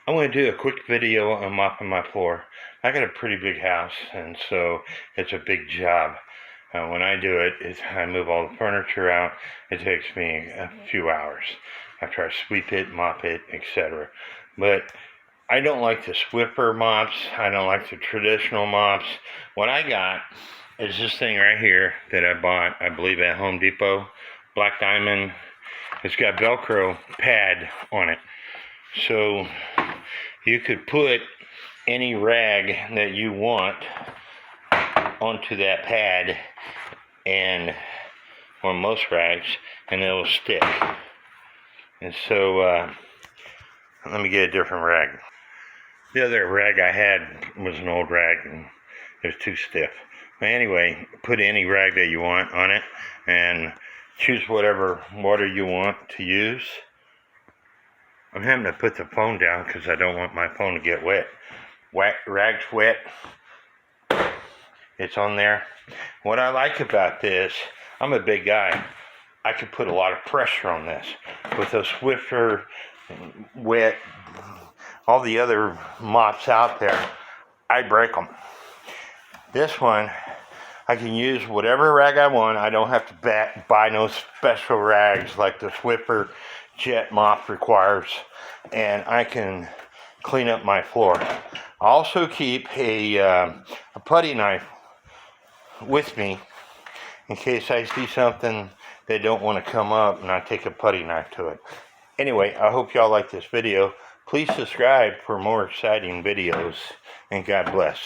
I want to do a quick video on mopping my floor. I got a pretty big house, and so it's a big job. When I do it, I move all the furniture out. It takes me a few hours after I sweep it, mop it, etc. But I don't like the Swiffer mops. I don't like the traditional mops. What I got is this thing right here that I bought, I believe, at Home Depot. Black Diamond. It's got Velcro pad on it. So you could put any rag that you want onto that pad, and on most rags, and it'll stick. And so let me get a different rag. The other rag I had was an old rag and it was too stiff. But anyway, put any rag that you want on it and choose whatever water you want to use. I'm having to put the phone down because I don't want my phone to get wet. Rag's wet. It's on there. What I like about this, I'm a big guy. I could put a lot of pressure on this. With those Swiffer, wet, all the other mops out there, I break them. This one, I can use whatever rag I want. I don't have to buy no special rags like the Swiffer Jet mop requires, and I can clean up my floor. I also keep a putty knife with me in case I see something that don't want to come up and I take a putty knife to it. Anyway, I hope y'all like this video. Please subscribe for more exciting videos, and God bless.